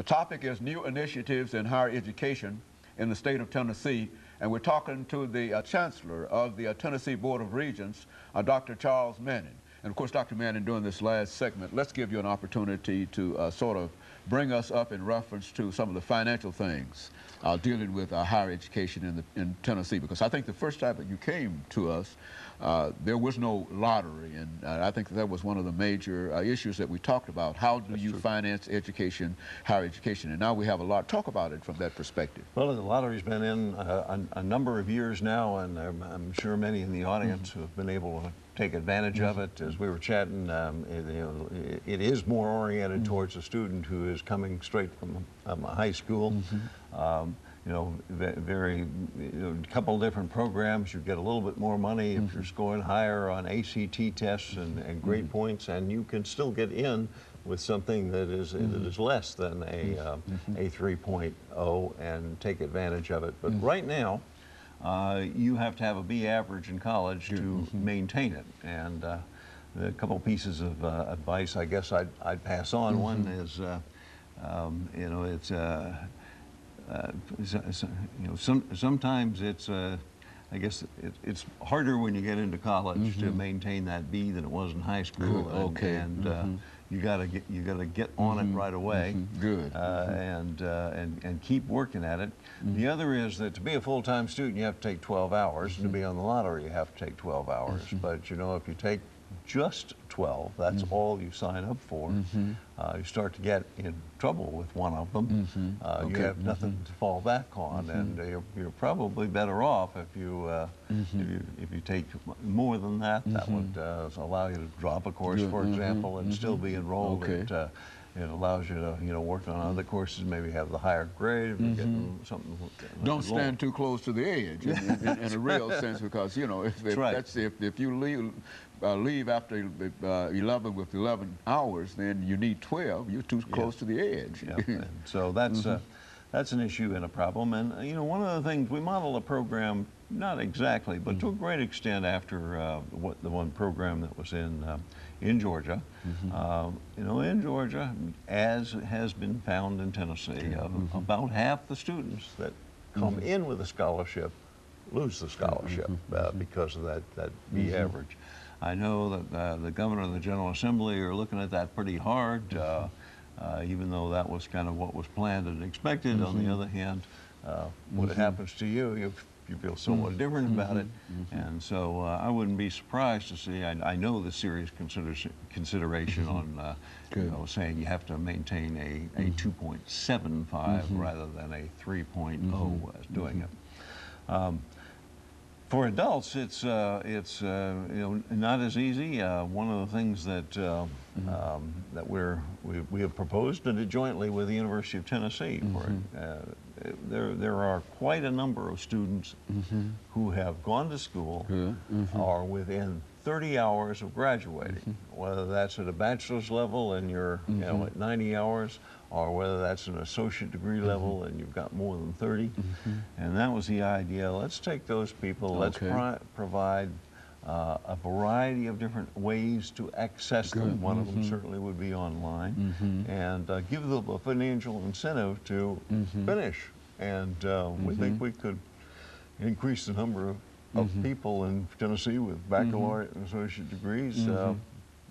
The topic is new initiatives in higher education in the state of Tennessee, and we're talking to the Chancellor of the Tennessee Board of Regents, Dr. Charles Manning. And of course, Dr. Manning, during this last segment, let's give you an opportunity to sort of bring us up in reference to some of the financial things dealing with higher education in Tennessee, because I think the first time that you came to us, there was no lottery, and I think that was one of the major issues that we talked about. How do you finance education, higher education? And now we have a lot. Talk about it from that perspective. Well, the lottery's been in a number of years now, and I'm sure many in the audience who have been able to take advantage of it. As we were chatting, it is more oriented towards a student who is coming straight from high school. You know, a couple of different programs. You get a little bit more money if you're scoring higher on ACT tests and grade points, and you can still get in with something that is less than a 3.0 and take advantage of it. But right now, you have to have a B average in college to maintain it. And a couple pieces of advice I guess I'd pass on. One is, you know, it's you know, sometimes it's I guess it's harder when you get into college to maintain that B than it was in high school. And you gotta get on it right away. Good. And keep working at it. The other is that to be a full-time student, you have to take 12 hours. To be on the lottery, you have to take 12 hours. But you know, if you take just 12, that's all you sign up for. You start to get in trouble with one of them. You have nothing to fall back on, and you're probably better off if you if you take more than that. That would allow you to drop a course, for example, and still be enrolled. It allows you to work on other courses, maybe have the higher grade, if you're getting something. Don't stand too close to the edge in a real sense, because you know if you leave after 11 with 11 hours, then you need 12. You're too close to the edge. And so that's an issue and a problem. And you know, one of the things we model a program, not exactly, but to a great extent after the one program that was in Georgia. You know, in Georgia, as has been found in Tennessee, about half the students that come in with a scholarship lose the scholarship because of that B average. I know that the governor and the General Assembly are looking at that pretty hard, even though that was kind of what was planned and expected. On the other hand, when it happens to you, you feel somewhat different about it. And so I wouldn't be surprised to see, I know the serious consideration on you know, saying you have to maintain a 2.75 rather than a 3.0 as doing it. For adults, it's you know, not as easy. One of the things that that we have proposed, and jointly with the University of Tennessee, there are quite a number of students who have gone to school are within 30 hours of graduating, whether that's at a bachelor's level and you're you know, at 90 hours, or whether that's an associate degree level and you've got more than 30. And that was the idea. Let's take those people, let's provide a variety of different ways to access them. One of them certainly would be online, and give them a financial incentive to finish. And we think we could increase the number of people in Tennessee with baccalaureate and associate degrees.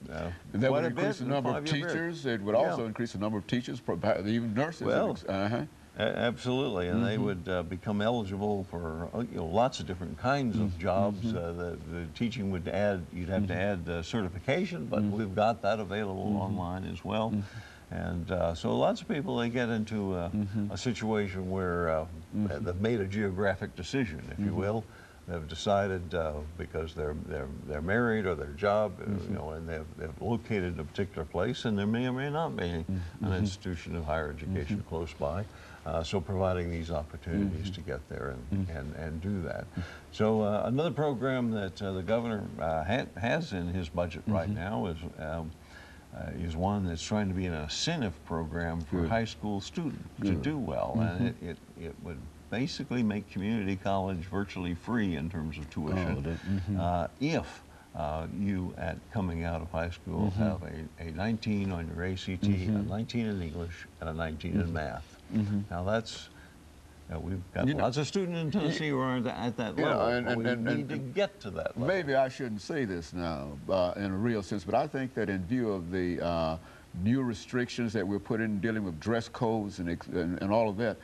That would increase the number of teachers. It would also increase the number of teachers, even nurses. Well, absolutely, and they would become eligible for lots of different kinds of jobs. The teaching would add, you'd have to add certification, but we've got that available online as well. And so lots of people, they get into a situation where they've made a geographic decision, if you will. They've decided because they're married or their job, you know, and they've located in a particular place, and there may or may not be an institution of higher education close by. So providing these opportunities to get there and do that. So another program that the governor has in his budget right now is one that's trying to be an incentive program for high school students to do well, and it would basically make community college virtually free in terms of tuition if you at coming out of high school have a 19 on your ACT, a 19 in English, and a 19 in math. Now that's, we've got lots of students in Tennessee who aren't at that level, but we need to get to that level. Maybe I shouldn't say this now in a real sense, but I think that in view of the new restrictions that we're putting in dealing with dress codes and all of that,